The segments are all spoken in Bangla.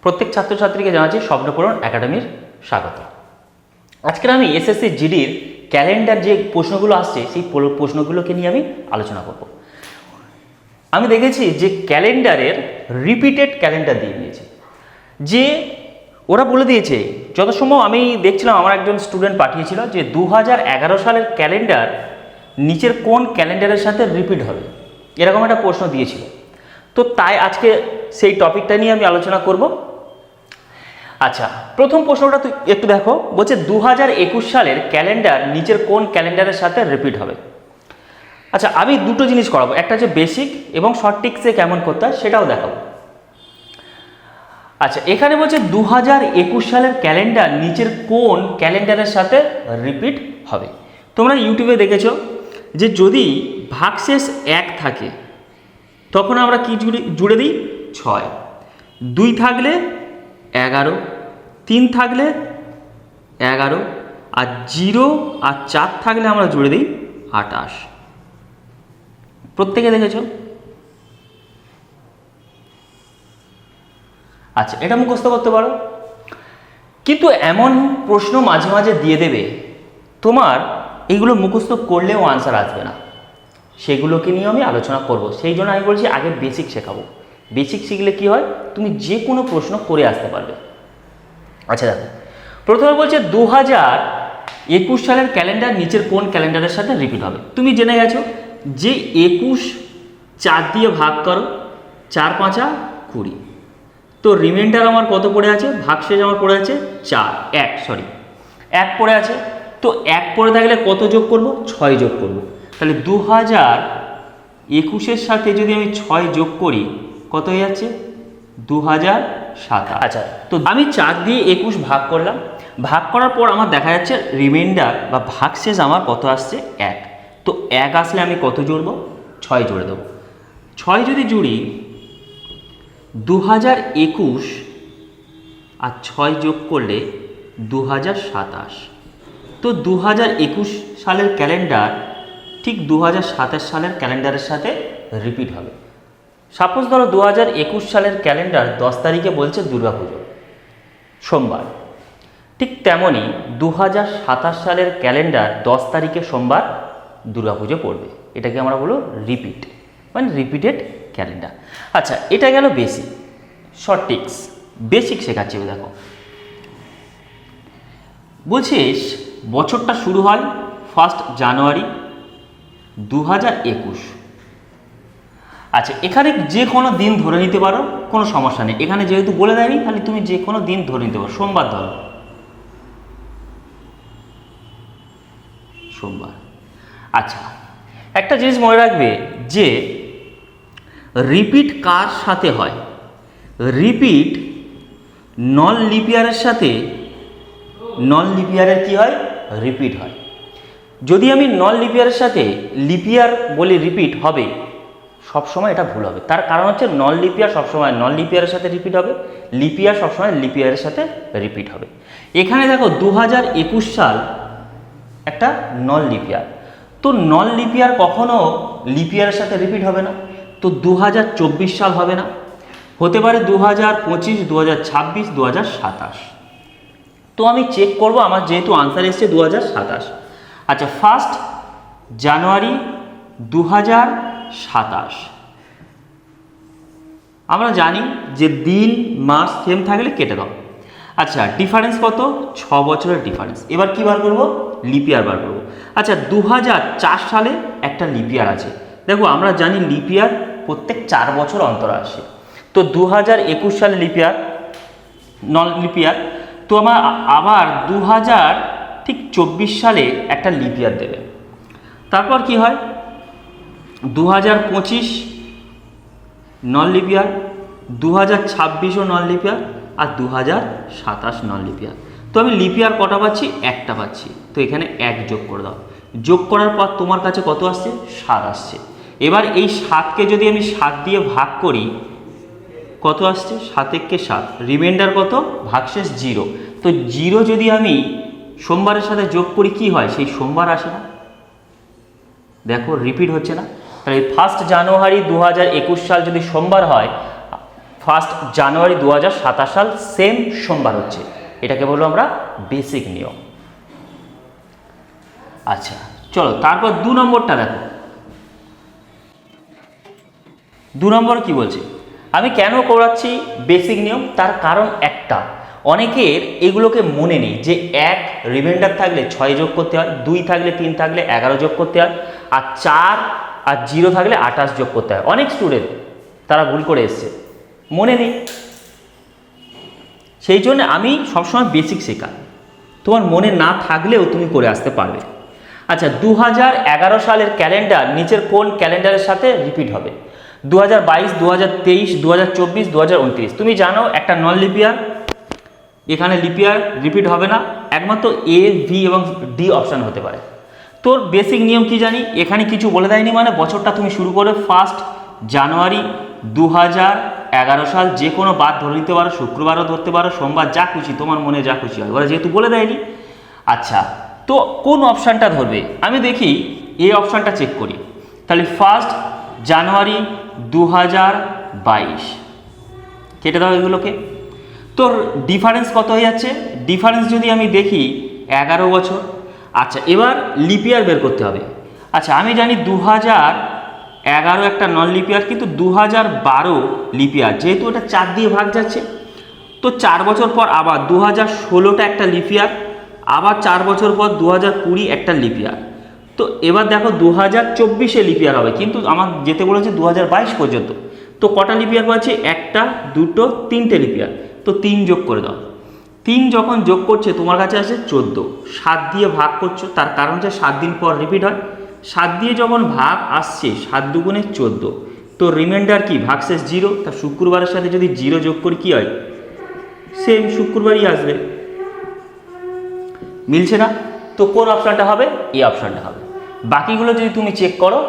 প্রত্যেক ছাত্রছাত্রীকে জানাচ্ছি স্বপ্নপূরণ একাডেমির স্বাগত। আজকের আমি এসএসসি জিডির ক্যালেন্ডার যে প্রশ্নগুলো আসছে সেই প্রশ্নগুলোকে নিয়ে আমি আলোচনা করব। আমি দেখেছি যে ক্যালেন্ডারের রিপিটেড ক্যালেন্ডার দিয়ে দিয়েছে, যে ওরা বলে দিয়েছে যথাসম্ভব আমি দেখছিলাম আমার একজন স্টুডেন্ট পাঠিয়েছিল যে 2011 সালের ক্যালেন্ডার নিচের কোন ক্যালেন্ডারের সাথে রিপিট হবে, এরকম একটা প্রশ্ন দিয়েছিল। তো তাই আজকে সেই টপিকটা নিয়ে আমি আলোচনা করব। আচ্ছা, প্রথম প্রশ্নটা তুই একটু দেখো, বলছে 2021 সালের ক্যালেন্ডার নিচের কোন ক্যালেন্ডারের সাথে রিপিট হবে। আচ্ছা, আমি দুটো জিনিস করাবো, একটা হচ্ছে বেসিক এবং শর্ট ট্রিক্সে কেমন করতে হয় সেটাও দেখাবো। আচ্ছা, এখানে বলছে 2021 সালের ক্যালেন্ডার নিচের কোন ক্যালেন্ডারের সাথে রিপিট হবে। তোমরা ইউটিউবে দেখেছো যে যদি ভাগশেষ 1 থাকে তখন আমরা কি জুড়ে দিই 6, 2 থাকলে 11, 3 থাকলে 11, আর 0 আর 4 থাকলে আমরা জুড়ে দিই 28। প্রত্যেকে দেখেছো? আচ্ছা, এটা মুখস্থ করতে পারো, কিন্তু এমন প্রশ্ন মাঝে মাঝে দিয়ে দেবে তোমার এইগুলো মুখস্থ করলেও আনসার আসবে না, সেগুলোকে নিয়ে আমি আলোচনা করব। সেই জন্য আমি বলছি আগে বেসিক শেখাবো। বেসিক শিখলে কি হয়, তুমি যে কোনো প্রশ্ন করে আসতে পারবে। আচ্ছা দেখো, প্রথমে বলছে 2021 সালের ক্যালেন্ডার নিচের কোন ক্যালেন্ডারের সাথে রিপিট হবে। তুমি জেনে গেছো যে 21 4 দিয়ে ভাগ করো, 4 5 20, তো রিমাইন্ডার আমার কত পড়ে আছে, ভাগশেষ আমার পড়ে আছে 1 পড়ে আছে। তো 1 পড়ে থাকলে কত যোগ করব, 6 যোগ করব। তাহলে 2021-এর সাথে যদি আমি 6 যোগ করি কত হয়ে যাচ্ছে 2027। আচ্ছা, তো আমি 4 দিয়ে 21 ভাগ করলাম, ভাগ করার পর আমার দেখা যাচ্ছে রিমাইন্ডার বা ভাগশেষ আমার কত আসছে 1। তো 1 আসলে আমি কত জুড়ব, 6 জুড়ে দেবো। 6 যদি জুড়ি 2021 আর 6 যোগ করলে 2027। তো 2021 সালের ক্যালেন্ডার ঠিক 2027 সালের ক্যালেন্ডারের সাথে রিপিট হবে। সাপোজ ধরো 2021 সালের ক্যালেন্ডার 10 তারিখে বলছে দুর্গাপুজো সোমবার, ঠিক তেমনই 2027 সালের ক্যালেন্ডার 10 তারিখে সোমবার দুর্গাপুজো পড়বে। এটাকে আমরা বলবো রিপিট, মানে রিপিটেড ক্যালেন্ডার। আচ্ছা, এটা গেল বেসিক। শর্ট ট্রিক্স বেসিক শেখাচ্ছি। দেখো বলছিস বছরটা শুরু হয় 1 জানুয়ারি 2021। আচ্ছা, এখানে যে কোনো দিন ধরে নিতে পারো, কোনো সমস্যা নেই। এখানে যেহেতু বলে দেয়নি তাহলে তুমি যে কোনো দিন ধরে নিতে পারো। সোমবার ধরো, সোমবার। আচ্ছা, একটা জিনিস মনে রাখবে যে রিপিট কার সাথে হয়, রিপিট নন লিপিয়ারের সাথে, নন লিপিয়ারের কি হয়, রিপিট হয়। যদি আমি নন লিপিয়ারের সাথে লিপিয়ার বলি রিপিট হবে, সবসময় এটা ভুল হবে। তার কারণ হচ্ছে নন লিপিয়ার সবসময় নন লিপিয়ারের সাথে রিপিট হবে, লিপিয়ার সবসময় লিপিয়ারের সাথে রিপিট হবে। এখানে দেখো 2021 সাল একটা নন লিপিয়ার, তো নন লিপিয়ার কখনো লিপিয়ারের সাথে রিপিট হবে না। তো 2024 সাল হবে না, হতে পারে 2025, 2026, 2027। তো আমি চেক করব, আমার যেহেতু আনসার এসছে 2027। আচ্ছা, 1 জানুয়ারি 2027। আমরা জানি যে দিন মাস সেম থাকলে কেটে দাও। আচ্ছা, ডিফারেন্স কত, 6 বছরের ডিফারেন্স। এবার কি বার করব, লিপিয়ার বার করব। আচ্ছা, 2004 সালে একটা লিপিয়ার আছে। দেখো আমরা জানি লিপিয়ার প্রত্যেক 4 বছর অন্তর আসে। তো 2021 সালে লিপিয়ার, নন লিপিয়ার। তো আমার আবার 2024 সালে একটা লিপিয়ার দেবে। তারপর কি হয়, 2025 নন লিপিয়ার, 2026ও নন লিপিয়ার, আর 2027 নন লিপিয়ার। তো আমি লিপিয়ার কটা পাচ্ছি, একটা পাচ্ছি। তো এখানে 1 যোগ করে দাও। যোগ করার পর তোমার কাছে কত আসছে, 7 আসছে। এবার এই 7কে যদি আমি 7 দিয়ে ভাগ করি কত আসছে, 7 × 7, রিমাইন্ডার কত, ভাগশেষ 0। তো 0 যদি আমি সোমবারের সাথে যোগ করি কি হয়, সেই সোমবার আসে না। দেখো রিপিট হচ্ছে না। তাহলে 1 জানুয়ারি 2021 সাল যদি সোমবার হয়, 1 জানুয়ারি 2027 সাল সেম সোমবার হচ্ছে, এটাকে বলবো আমরা বেসিক নিয়ম। আচ্ছা চলো তারপর 2 নম্বরটা দেখো। 2 নম্বর কি বলছে, আমি কেন করাচ্ছি বেসিক নিয়ম, তার কারণ একটা, অনেকের এগুলোকে মনে নেই যে 1 রিমাইন্ডার থাকলে 6 যোগ করতে হয়, 2 থাকলে 3 থাকলে 11 যোগ করতে হয়, আর 4 আর 0 থাকলে 28 যোগ করতে হয়। অনেক স্টুডেন্ট তারা ভুল করে এসছে, মনে নেই। সেই জন্য আমি সবসময় বেসিক শেখাই, তোমার মনে না থাকলেও তুমি করে আসতে পারবে। আচ্ছা 2011 সালের ক্যালেন্ডার নিচের কোন ক্যালেন্ডারের সাথে রিপিট হবে? 2022, 2023, 2024, 2029। তুমি জানো একটা নন লিপিয়ার, এখানে লিপিয়ার রিপিট হবে না, একমাত্র এ, ভি এবং ডি অপশান হতে পারে। তোর বেসিক নিয়ম কি জানি, এখানে কিছু বলে দেয়নি, মানে বছরটা তুমি শুরু করে 1 জানুয়ারি 2011 সাল, যে কোনো বার ধরে নিতে পারো, শুক্রবারও ধরতে পারো, সোমবার, যা খুশি তোমার মনে যা খুশি হয়, ওরা যেহেতু বলে দেয়নি। আচ্ছা তো কোন অপশানটা ধরবে? আমি দেখি এই অপশানটা চেক করি, তাহলে 1 জানুয়ারি 2022 কেটে দাও এগুলোকে। তোর ডিফারেন্স কত হয়ে যাচ্ছে? ডিফারেন্স যদি আমি দেখি 11 বছর। আচ্ছা এবার লিপিয়ার বের করতে হবে। আচ্ছা আমি জানি 2011 একটা নন লিপিয়ার, কিন্তু 2012 লিপিয়ার, যেহেতু এটা 4 দিয়ে ভাগ যাচ্ছে, তো 4 বছর পর আবার 2016টা একটা লিপিয়ার, আবার 4 বছর পর 2020 একটা লিপিয়ার। তো এবার দেখো 2024-এ লিপিয়ার হবে, কিন্তু আমার যেতে বলেছে 2022 পর্যন্ত। তো কটা লিপিয়ার পাচ্ছে? 1টা 2টো 3টে লিপিয়ার, তো 3 যোগ করে দাও। 3 যখন যোগ করছে তোমার কাছে আসে 14, 7 দিয়ে ভাগ করছো, তার কারণ যে 7 দিন পর রিপিট হয়। 7 দিয়ে যখন ভাগ আসছে, 7 দুগুণে 14, তো রিমাইন্ডার কি? ভাগশেষ 0, তা শুক্রবারের সাথে যদি 0 যোগ করি কি হয়? সেম শুক্রবারই আসবে। মিলছে না? তো কোন অপশানটা হবে? এই অপশানটা হবে। বাকিগুলো যদি তুমি চেক করো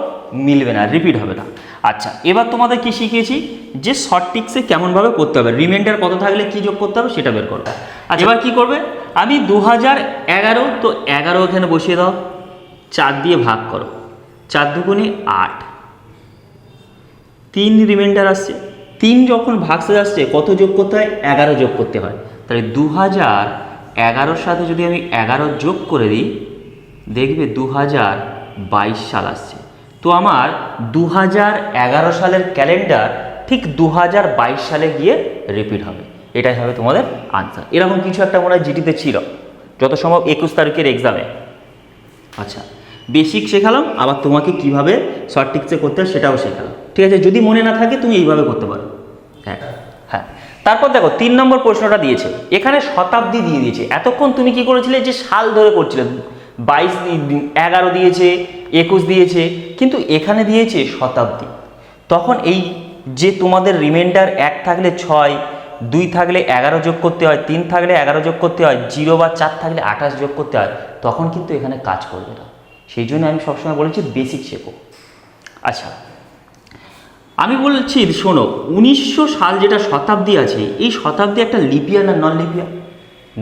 মিলবে না, রিপিট হবে না। আচ্ছা এবার তোমাদের কি শিখিয়েছি যে শর্ট ট্রিক্সে কেমনভাবে করতে হবে, রিমাইন্ডার কত থাকলে কি যোগ করতে হবে সেটা বের করবে। আচ্ছা এবার কি করবে, আমি 2011, তো 11 এখানে বসিয়ে দাও, 4 দিয়ে ভাগ করো, 4 দুগুণে 8, 3 রিমাইন্ডার আসছে, 3 যখন ভাগশেষ আসছে কত যোগ করতে হয়? 11 যোগ করতে হয়। তাহলে 2011 সাথে যদি আমি 11 যোগ করে দিই, দেখবে 2022 সাল আসছে। তো আমার 2011 সালের ক্যালেন্ডার ঠিক 2022 সালে গিয়ে রিপিট হবে, এটাই হবে তোমাদের আনসার। এরকম কিছু একটা মনে হয় জিটিতে ছিল, যত সম্ভব 21 তারিখের এক্সামে। আচ্ছা বেসিক শেখালাম, আবার তোমাকে কিভাবে শর্ট ট্রিক্সে করতে হয় সেটাও শেখালাম, ঠিক আছে? যদি মনে না থাকে তুমি এইভাবে করতে পারো। হ্যাঁ হ্যাঁ। তারপর দেখো 3 নম্বর প্রশ্নটা দিয়েছে, এখানে শতাব্দী দিয়ে দিয়েছে। এতক্ষণ তুমি কি করেছিলে যে সাল ধরে করছিলে, 22, 11 দিয়েছে, 21 দিয়েছে, কিন্তু এখানে দিয়েছে শতাব্দী। তখন এই যে তোমাদের রিমাইন্ডার 1 থাকলে 6, 2 থাকলে 11 যোগ করতে হয়, 3 থাকলে 11 যোগ করতে হয়, 0 বা 4 থাকলে 28 যোগ করতে হয়, তখন কিন্তু এখানে কাজ করবে না। সেই জন্য আমি সবসময় বলেছি বেসিক শেখো। আচ্ছা আমি বলছি শোনো, 1900 সাল যেটা শতাব্দী আছে, এই শতাব্দী একটা লিপিয়ার না নন লিপিয়ার?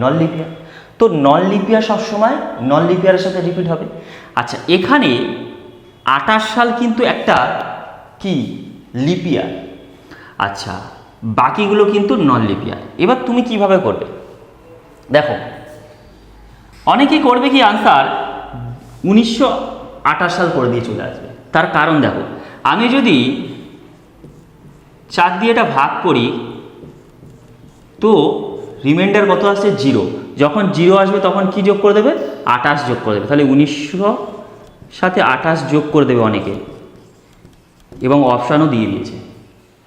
নন লিপিয়ার। তো নন লিপিয়ার সবসময় নন লিপিয়ারের সাথে রিপিট হবে। আচ্ছা এখানে 28 সাল কিন্তু একটা কি লিপিয়ার। আচ্ছা বাকিগুলো কিন্তু নন লিপিয়ার। এবার তুমি কিভাবে করবে দেখো, অনেকেই করবে কি আনসার 1928 সাল করে দিয়ে চলে আসবে। তার কারণ দেখো, আমি যদি 4 দিয়ে এটা ভাগ করি, তো রিমাইন্ডার কত আসছে? 0। যখন 0 আসবে তখন কি যোগ করে দেবে? 28 যোগ করে দেবে। তাহলে 1900 সাথে 28 যোগ করে দেবে অনেকে, এবং অপশানও দিয়ে দিয়েছে,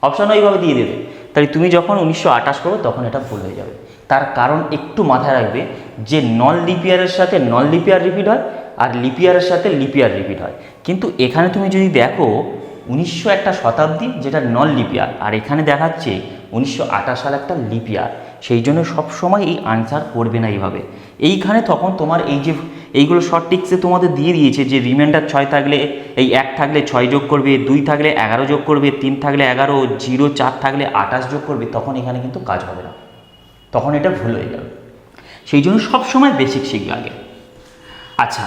অপশানও এইভাবে দিয়ে দেবে। তাই তুমি যখন 1928 করবে তখন এটা ভুল হয়ে যাবে। তার কারণ একটু মাথায় রাখবে যে নন লিপিয়ারের সাথে নন লিপিয়ার রিপিট হয়, আর লিপিয়ারের সাথে লিপিয়ার রিপিট হয়। কিন্তু এখানে তুমি যদি দেখো 1900 একটা শতাব্দী যেটা নন লিপিয়ার, আর এখানে দেখাচ্ছে 1928 সাল একটা লিপিয়ার। সেই জন্য সবসময় এই আনসার করবে না এইভাবে। এইখানে তখন তোমার এই যে এইগুলো শর্ট ট্রিক্সে তোমাদের দিয়ে দিয়েছে যে রিমাইন্ডার 6 থাকলে, এই 1 থাকলে 6 যোগ করবে, 2 থাকলে 11 যোগ করবে, 3 থাকলে 11, 0, 4 থাকলে 28 যোগ করবে, তখন এখানে কিন্তু কাজ হবে না, তখন এটা ভুল হয়ে যাবে। সেই জন্য সবসময় বেসিক শিখবে আগে। আচ্ছা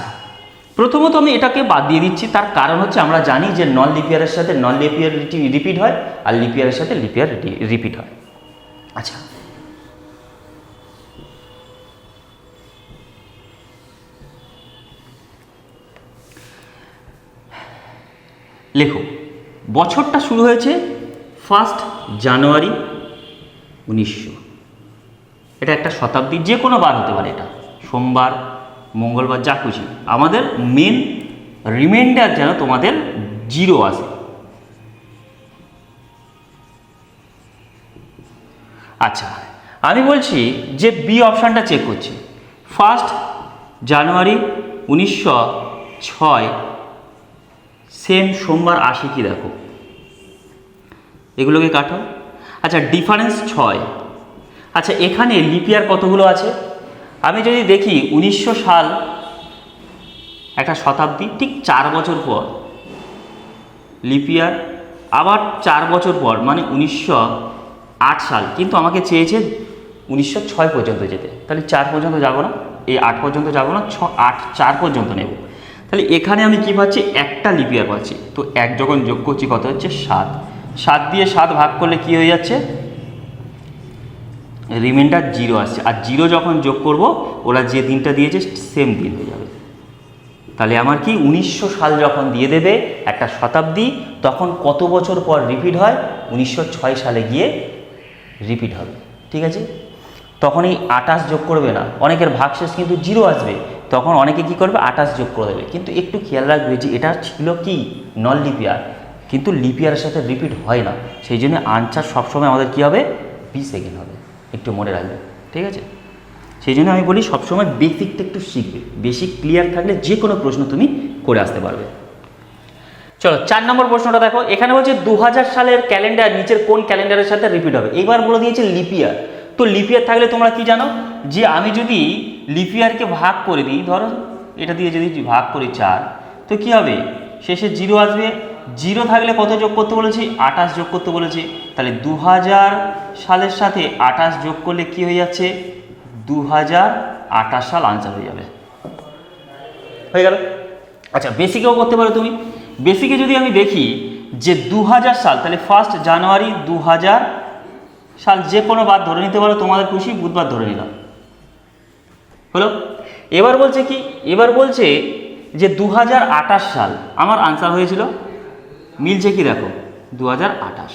প্রথমত আমি এটাকে বাদ দিয়ে দিচ্ছি, তার কারণ হচ্ছে আমরা জানি যে নন লিপিয়ারের সাথে নন লিপিয়ার রিপিট হয়, আর লিপিয়ারের সাথে লিপিয়ার রিপিট হয়। আচ্ছা, লেখো বছরটা শুরু হয়েছে 1 জানুয়ারি 1900। এটা একটা শতাব্দী, যে কোনো বার হতে পারে, এটা সোমবার, মঙ্গলবার, যা খুশি। আমাদের মেন রিমাইন্ডার যেন তোমাদের 0 আসে। আচ্ছা, আমি বলছি যে বি অপশানটা চেক করছি। 1 জানুয়ারি 1906 সেম সোমবার আসে কি দেখো, এগুলোকে কাটো। আচ্ছা, ডিফারেন্স 6। আচ্ছা, এখানে লিপিয়ার কতগুলো আছে? আমি যদি দেখি 1900 সাল একটা শতাব্দী, ঠিক 4 বছর পর লিপিয়ার, আবার 4 বছর পর মানে 1908 সাল, কিন্তু আমাকে চেয়েছে 1906 পর্যন্ত যেতে, তাহলে 4 পর্যন্ত যাবো না, এই 8 পর্যন্ত যাবো না, 4 পর্যন্ত নেব। তাহলে এখানে আমি কি পাচ্ছি? একটা লিপিয়ার পাচ্ছি। তো 1 যখন যোগ করছি কত হচ্ছে? 7। 7 দিয়ে 7 ভাগ করলে কি হয়ে যাচ্ছে? রিমাইন্ডার 0 আসছে। আর 0 যখন যোগ করব, ওরা যে দিনটা দিয়েছে সেম দিন হয়ে যাবে। তাহলে আমার কি 1900 সাল যখন দিয়ে দেবে একটা শতাব্দী, তখন কত বছর পর রিপিট হয়? 1906 সালে গিয়ে রিপিট হবে। ঠিক আছে, তখন এই 28 যোগ করবে না, অনেকের ভাগশেষ কিন্তু 0 আসবে, তখন অনেকে কি করবে? 28 যোগ করে দেবে। কিন্তু একটু খেয়াল রাখবে যে এটা ছিল কি? নন লিপিয়ার, কিন্তু লিপিয়ারের সাথে রিপিট হয় না, সেই জন্য আনসার সবসময় আমাদের কি হবে? বি সেকেন্ড হবে, একটু মনে রাখবে। ঠিক আছে, সেই জন্য আমি বলি সবসময় বেসিকটা একটু শিখবে, বেসিক ক্লিয়ার থাকলে যে কোনো প্রশ্ন তুমি করে আসতে পারবে। চলো 4 নম্বর প্রশ্নটা দেখো। এখানে বলছে 2000 সালের ক্যালেন্ডার নিচের কোন ক্যালেন্ডারের সাথে রিপিট হবে? এইবার বলে দিয়েছে লিপিয়ার। তো লিপিয়ার থাকলে তোমরা কি জানো যে আমি যদি লিপিয়ারকে ভাগ করে দিই, ধরো এটা দিয়ে যদি ভাগ করি 4, তো কি হবে? শেষে 0 আসবে। 0 থাকলে কত যোগ করতে বলেছি? 28 যোগ করতে বলেছি। তাহলে 2000 সালের সাথে 28 যোগ করলে কি হয়ে যাচ্ছে? 2028 সাল আনসার হয়ে যাবে। হয়ে গেল। আচ্ছা, বেসিকেও করতে পারো তুমি। বেসিকে যদি আমি দেখি যে 2000 সাল, তাহলে 1 জানুয়ারি 2000 সাল, যে কোনো বার ধরে নিতে পারো, তোমাদের খুশি, বুধবার ধরে নিলাম, হলো। এবার বলছে কি? এবার বলছে যে 2028 সাল, আমার আনসার হয়েছিল, মিলছে কি দেখো? 2028।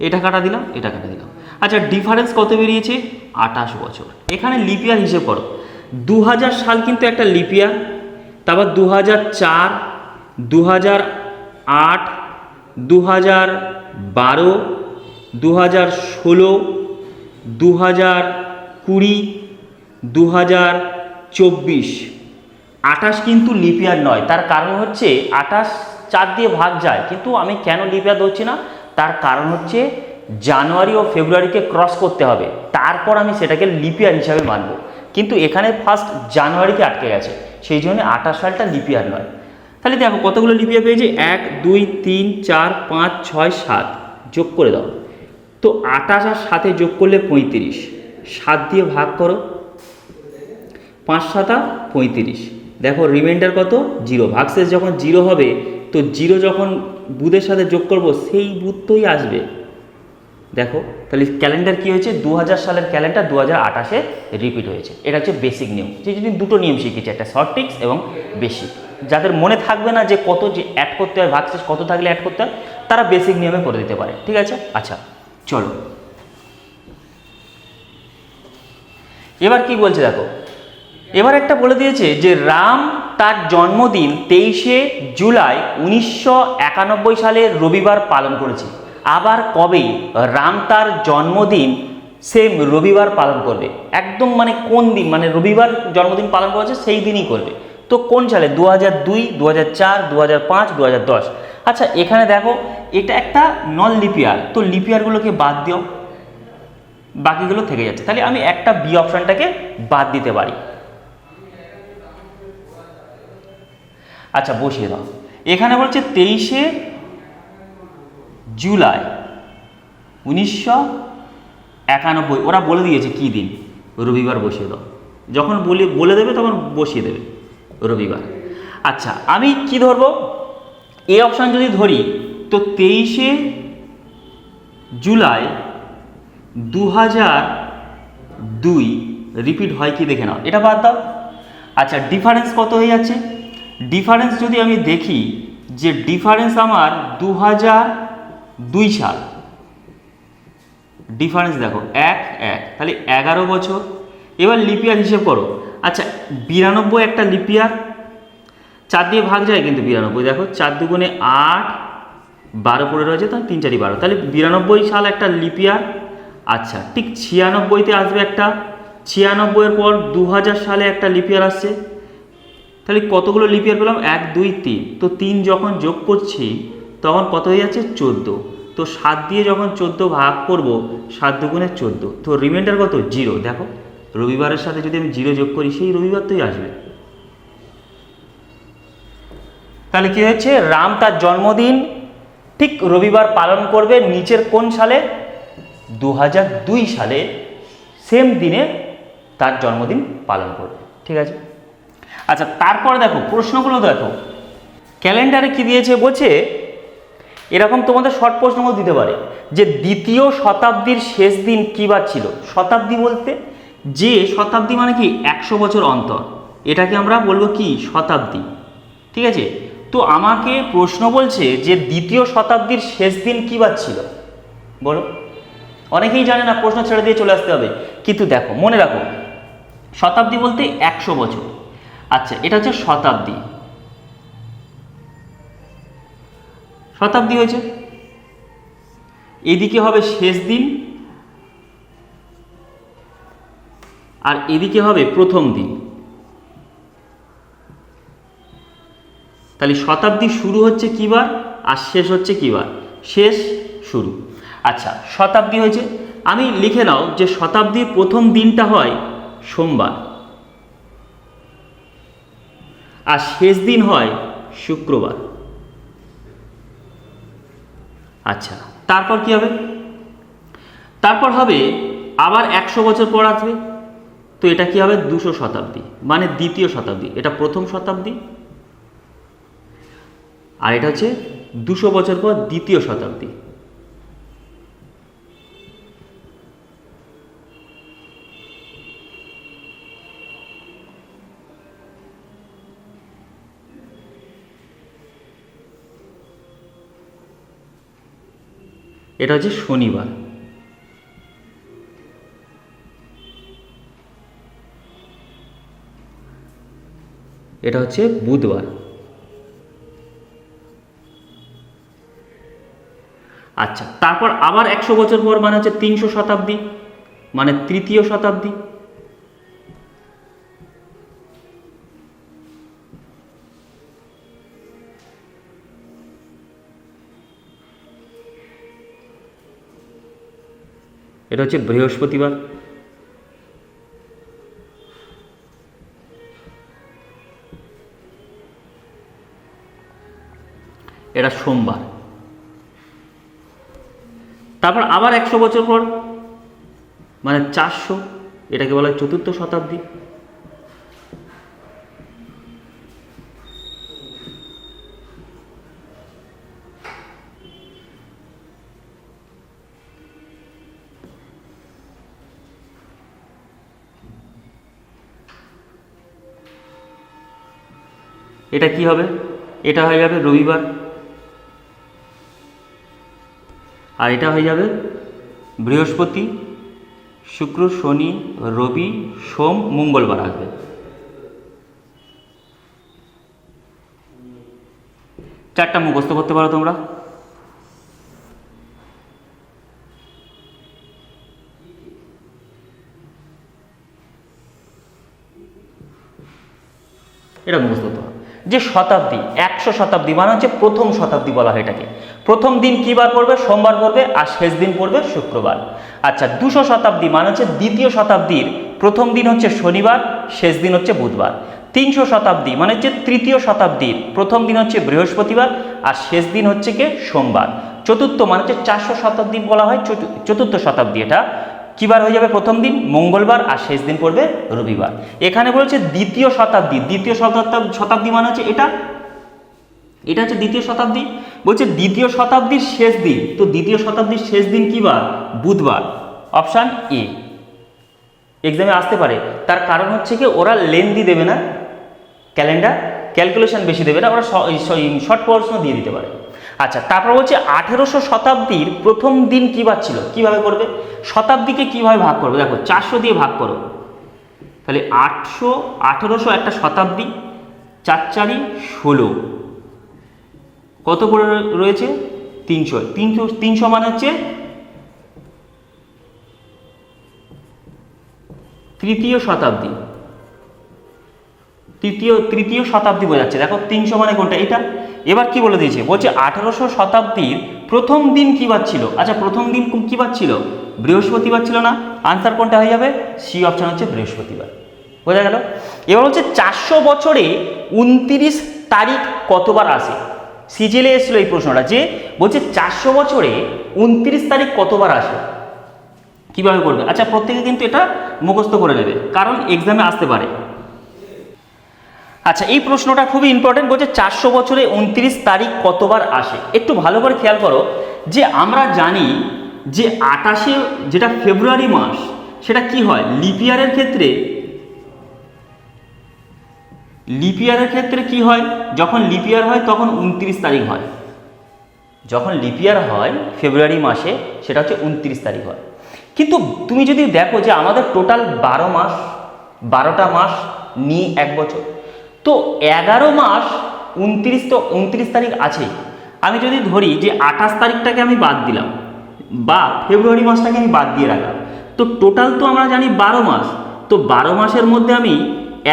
এটা কাটা দিলাম, এটা কাটা দিলাম। আচ্ছা, ডিফারেন্স কত বেরিয়েছে? 28 বছর। এখানে লিপিয়ার হিসেব করো। 2000 সাল কিন্তু একটা লিপিয়ার, তারপর 2004, 2008, 2012, 2016, 2020, 2024। 28 কিন্তু লিপিয়ার নয়। তার কারণ হচ্ছে 28 4 দিয়ে ভাগ যায়, কিন্তু আমি কেন লিপিয়ার ধরছি না? তার কারণ হচ্ছে জানুয়ারি ও ফেব্রুয়ারিকে ক্রস করতে হবে, তারপর আমি সেটাকে লিপিয়ার হিসাবে মানব। কিন্তু এখানে 1 জানুয়ারিকে আটকে গেছে, সেই জন্য 28 সালটা লিপিয়ার নয়। তাহলে দেখো কতগুলো লিপিয়ার পেয়েছি? 1 2 3 4 5 6 7, যোগ করে দাও। তো 28 আর 7 যোগ করলে 35, 7 দিয়ে ভাগ করো, 5 7 35। দেখো রিমাইন্ডার কত? 0। ভাগশেষ যখন 0 হবে, তো 0 যখন বুধের সাথে যোগ করব, সেই বুধ তোই আসবে। দেখো তাহলে ক্যালেন্ডার কি হয়েছে? 2000 সালের ক্যালেন্ডার 2028-এ রিপিট হয়েছে। এটা হচ্ছে বেসিক নিয়ম। যে যদি দুটো নিয়ম শিখেছি, একটা শর্ট ট্রিক্স এবং বেসিক, যাদের মনে থাকবে না যে কত যে অ্যাড করতে হয়, ভাগশেষ কত থাকলে অ্যাড করতে হয়, তারা বেসিক নিয়মে করে দিতে পারে। ঠিক আছে, আচ্ছা চলো এবার কি বলছে দেখো। এবার একটা বলে দিয়েছে যে রাম তার জন্মদিন 23শে জুলাই 1991 সালে রবিবার পালন করেছে। আবার কবে রাম তার জন্মদিন সেম রবিবার পালন করবে? একদম মানে কোন দিন, মানে রবিবার জন্মদিন পালন করেছে সেই দিনই করবে। তো কোন সালে? 2002, 2004, 2005, 2010। আচ্ছা এখানে দেখো এটা একটা নন লিপিয়ার, তো লিপিয়ারগুলোকে বাদ দিও, বাকিগুলো থেকে যাচ্ছে। তাহলে আমি একটা বি অপশনটাকে বাদ দিতে পারি। আচ্ছা বসিয়ে দাও। এখানে বলছে 23শে জুলাই 1991, ওরা বলে দিয়েছে কি দিন, রবিবার বসিয়ে দাও। যখন বলে দেবে তখন বসিয়ে দেবে রবিবার। আচ্ছা, আমি কি ধরবো? এ অপশান যদি ধরি তো 23শে জুলাই 2002 রিপিট হয় কি দেখে নাও, এটা বাদ দাও। আচ্ছা, ডিফারেন্স কত হয়ে যাচ্ছে? ডিফারেন্স যদি আমি দেখি যে ডিফারেন্স আমার 2002 সাল, ডিফারেন্স দেখো 1 তাহলে 11 বছর। এবার লিপিয়ার হিসেব করো। আচ্ছা, 92 একটা লিপিয়ার, 4 দিয়ে ভাগ যায় কিন্তু 92, দেখো 4 দুগুণে 8, 12 পড়ে রয়েছে, তাহলে 3 4 12, তাহলে 92 সাল একটা লিপিয়ার। আচ্ছা, ঠিক 96তে আসবে একটা, 96-এর পর 2000 সালে একটা লিপিয়ার আসছে। তাহলে কতগুলো লিপিয়ার পেলাম? 1 2 3, তো 3 যখন যোগ করছি তখন কত হয়ে যাচ্ছে? 14। তো 7 দিয়ে যখন 14 ভাগ করব, 7 দুগুণে 14, তো রিমাইন্ডার কত? 0। দেখো রবিবারের সাথে যদি আমি 0 যোগ করি সেই রবিবার তোই আসবে। তাহলে কি হচ্ছে? রাম তার জন্মদিন ঠিক রবিবার পালন করবে, নিচের কোন সালে? 2002 সালে সেম দিনে তার জন্মদিন পালন করবে। ঠিক আছে। আচ্ছা, তারপর দেখো প্রশ্নগুলো দেখো, ক্যালেন্ডারে কি দিয়েছে বলছে, এরকম তোমাদের শর্ট প্রশ্নগুলো দিতে পারে যে দ্বিতীয় শতাব্দীর শেষ দিন কী বার ছিল। শতাব্দী বলতে যে শতাব্দী মানে কি 100 বছর অন্তর, এটাকে আমরা বলবো কি? শতাব্দী। ঠিক আছে। তো আমাকে প্রশ্ন বলছে যে দ্বিতীয় শতাব্দীর শেষ দিন কী বার ছিল, বলো। অনেকেই জানে না, প্রশ্ন ছেড়ে দিয়ে চলে আসতে হবে, কিন্তু দেখো মনে রাখো শতাব্দী বলতে 100 বছর। আচ্ছা, এটা হচ্ছে শতাব্দী, শতাব্দী হয়েছে। এদিকে হবে শেষ দিন আর এদিকে হবে প্রথম দিন। তাহলে শতাব্দী শুরু হচ্ছে কি বার আর শেষ হচ্ছে কি বার? শেষ শুরু। আচ্ছা, শতাব্দী হয়েছে, আমি লিখে নাও যে শতাব্দীর প্রথম দিনটা হয় সোমবার আর শেষ দিন হয় শুক্রবার। আচ্ছা, তারপর কি হবে? তারপর হবে আবার 100 বছর পর আসবে, তো এটা কি হবে? 200 শতাব্দী, মানে দ্বিতীয় শতাব্দী। এটা প্রথম শতাব্দী আর এটা হচ্ছে 200 বছর পর দ্বিতীয় শতাব্দী। এটা হচ্ছে শনিবার। এটা হচ্ছে বুধবার। আচ্ছা, তারপর আবার 100 বছর পর মানে হচ্ছে 300 শতাব্দী, মানে তৃতীয় শতাব্দী। এটা হচ্ছে বৃহস্পতিবার। এটা সোমবার। তারপর আবার 100 বছর পর মানে 400, এটাকে বলা হয় চতুর্থ শতাব্দী। এটা কি হবে? এটা হয়ে যাবে রবিবার আর এটা হয়ে যাবে বৃহস্পতি, শুক্র, শনি, রবি, সোম, মঙ্গলবার আসবে। চারটা মুখস্থ করতে পারো তোমরা। এটা মুখস্থ করতে হবে যে শতাব্দী 100 শতাব্দী মানে হচ্ছে প্রথম শতাব্দী বলা হয় এটাকে। প্রথম দিন কী বার পড়বে? সোমবার পড়বে আর শেষ দিন পড়বে শুক্রবার। আচ্ছা, 200 শতাব্দী মানে হচ্ছে দ্বিতীয় শতাব্দীর প্রথম দিন হচ্ছে শনিবার, শেষ দিন হচ্ছে বুধবার। 300 শতাব্দী মানে হচ্ছে তৃতীয় শতাব্দীর প্রথম দিন হচ্ছে বৃহস্পতিবার আর শেষ দিন হচ্ছে কি সোমবার। চতুর্থ মানে হচ্ছে 400 শতাব্দী বলা হয় চতুর্থ শতাব্দী, এটা কী বার হয়ে যাবে প্রথম দিন? মঙ্গলবার, আর শেষ দিন পড়বে রবিবার। এখানে বলেছে দ্বিতীয় শতাব্দী, দ্বিতীয় শতাব্দী মানে হচ্ছে এটা হচ্ছে দ্বিতীয় শতাব্দী। বলছে দ্বিতীয় শতাব্দীর শেষ দিন, তো দ্বিতীয় শতাব্দীর শেষ দিন কী বার? বুধবার। অপশান এ এক্সামে আসতে পারে, তার কারণ হচ্ছে কি ওরা লেন্দি দেবে না, ক্যালেন্ডার ক্যালকুলেশন বেশি দেবে না, ওরা শর্ট প্রশ্ন দিয়ে দিতে পারে। আচ্ছা, তারপর বলছে 1800 শতাব্দীর প্রথম দিন কী বার ছিল? কীভাবে করবে? শতাব্দীকে কীভাবে ভাগ করবে? দেখো 400 দিয়ে ভাগ করো, তাহলে 1800 একটা শতাব্দী, 4 4 16, কত করে রয়েছে? 300 মানে হচ্ছে তৃতীয় শতাব্দী, তৃতীয় শতাব্দী বোঝাচ্ছে। দেখো 300 মানে কোনটা? এটা। এবার কি বলে দিয়েছে? বলছে 1800 শতাব্দীর প্রথম দিন কী বার ছিল? আচ্ছা, প্রথম দিন কী বার ছিল? বৃহস্পতিবার ছিল না? আনসার কোনটা হয়ে যাবে? সি অপশান হচ্ছে বৃহস্পতিবার। বোঝা গেল? এবার হচ্ছে 400 বছরে 29 তারিখ কতবার আসে? সিজিএলে এসেছিল এই প্রশ্নটা, যে বলছে 400 বছরে 29 তারিখ কতবার আসে, কিভাবে করবে? আচ্ছা, প্রত্যেকে কিন্তু এটা মুখস্থ করে নেবে, কারণ এক্সামে আসতে পারে। আচ্ছা, এই প্রশ্নটা খুবই ইম্পর্টেন্ট। বলছে 400 বছরে 29 তারিখ কতবার আসে। একটু ভালো করে খেয়াল করো, যে আমরা জানি যে 28 যেটা ফেব্রুয়ারি মাস, সেটা কি হয় লিপ ইয়ারের ক্ষেত্রে? লিপ ইয়ারের ক্ষেত্রে কি হয়? যখন লিপ ইয়ার হয় তখন 29 তারিখ হয়। যখন লিপ ইয়ার হয় ফেব্রুয়ারি মাসে, সেটা হচ্ছে 29 তারিখ হয়। কিন্তু তুমি যদি দেখো যে আমাদের টোটাল 12 মাস, 12টা মাস নিয়ে এক বছর, তো 11 মাস 29 তারিখ আছে। আমি যদি ধরি যে 28 তারিখটাকে আমি বাদ দিলাম, বা ফেব্রুয়ারি মাসটাকে আমি বাদ দিয়ে রাখলাম, তো টোটাল তো আমরা জানি 12 মাস। তো 12 মাসের মধ্যে আমি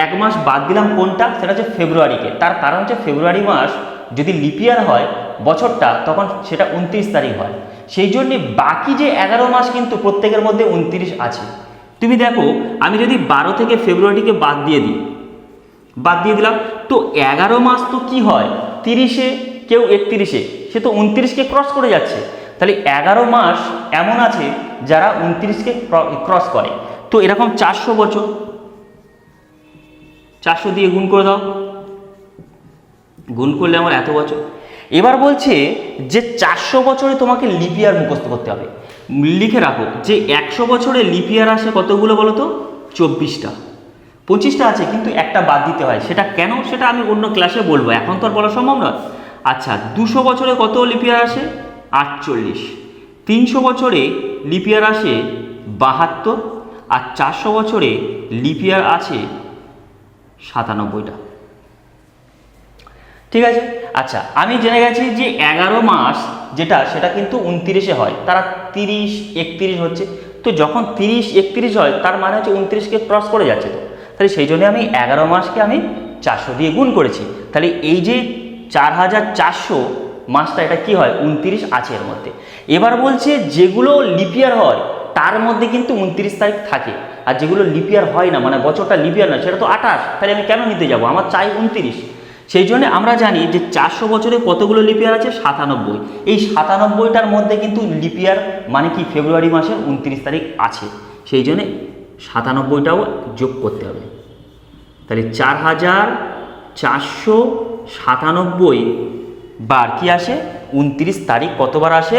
এক মাস বাদ দিলাম, কোনটা? সেটা হচ্ছে ফেব্রুয়ারিকে। তার কারণ হচ্ছে ফেব্রুয়ারি মাস যদি লিপ ইয়ার হয় বছরটা, তখন সেটা 29 তারিখ হয়। সেই জন্যে বাকি যে 11 মাস কিন্তু প্রত্যেকের মধ্যে 29 আছে। তুমি দেখো, আমি যদি 12 থেকে ফেব্রুয়ারিকে বাদ দিয়ে দিলাম, তো 11 মাস তো কি হয় 30-এ, কেউ 31-এ, সে তো 29কে ক্রস করে যাচ্ছে। তাহলে 11 মাস এমন আছে যারা 29কে ক্রস করে। তো এরকম 400 বছর, 400 দিয়ে গুণ করে দাও, গুণ করলে আমার এত বছর। এবার বলছে যে 400 বছরে তোমাকে লিপ ইয়ার মুখস্থ করতে হবে। লিখে রাখো যে 100 বছরে লিপ ইয়ার আসে কতগুলো বলো তো? 24টা। 25টা আছে, কিন্তু একটা বাদ দিতে হয়। সেটা কেন? সেটা আমি অন্য ক্লাসে বলবো, এখন তো আর বলা সম্ভব নয়। আচ্ছা, 200 বছরে কত লিপ ইয়ার আসে? 48। 300 বছরে লিপ ইয়ার আসে 72, আর 400 বছরে লিপ ইয়ার আছে 97টা। ঠিক আছে? আচ্ছা, আমি জেনে গেছি যে 11 মাস যেটা, সেটা কিন্তু 29-এ হয়, তারা 30, 31 হচ্ছে। তো যখন 30, 31 হয়, তার মানে হচ্ছে 29কে ক্রস করে যাচ্ছে। তো তাহলে সেই জন্য আমি 11 মাসকে আমি 400 দিয়ে গুণ করেছি। তাহলে এই যে 4400 মাসটা, এটা কি হয় 29 আছে এর মধ্যে। এবার বলছে যেগুলো লিপ ইয়ার হয় তার মধ্যে কিন্তু 29 তারিখ থাকে, আর যেগুলো লিপ ইয়ার হয় না, মানে বছরটা লিপ ইয়ার না, সেটা তো 28। তাহলে আমি কেন নিতে যাব? আমার চাই 29। সেই জন্য আমরা জানি যে 400 বছরে কতগুলো লিপ ইয়ার আছে? 97। এই 97টার মধ্যে কিন্তু লিপ ইয়ার মানে কি ফেব্রুয়ারি মাসের 29 তারিখ আছে। সেই জন্য 97টাও যোগ করতে হবে। তাহলে 4497 বার কি আসে? 29 তারিখ কতবার আসে?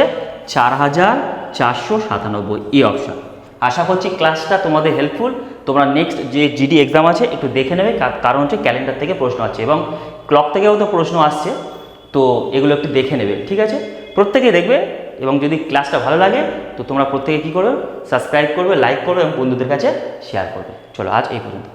4497, এই অপশান। আশা করছি ক্লাসটা তোমাদের হেল্পফুল। তোমরা নেক্সট যে জিডি এক্সাম আছে একটু দেখে নেবে, কারণ হচ্ছে ক্যালেন্ডার থেকে প্রশ্ন আছে এবং ক্লক থেকেও তো প্রশ্ন আসছে, তো এগুলো একটু দেখে নেবে। ঠিক আছে? প্রত্যেকে দেখবে, এবং যদি ক্লাসটা ভালো লাগে তো তোমরা প্রত্যেকে কী করবে? সাবস্ক্রাইব করবে, লাইক করবে এবং বন্ধুদের কাছে শেয়ার করবে। চলো, আজ এই পর্যন্ত।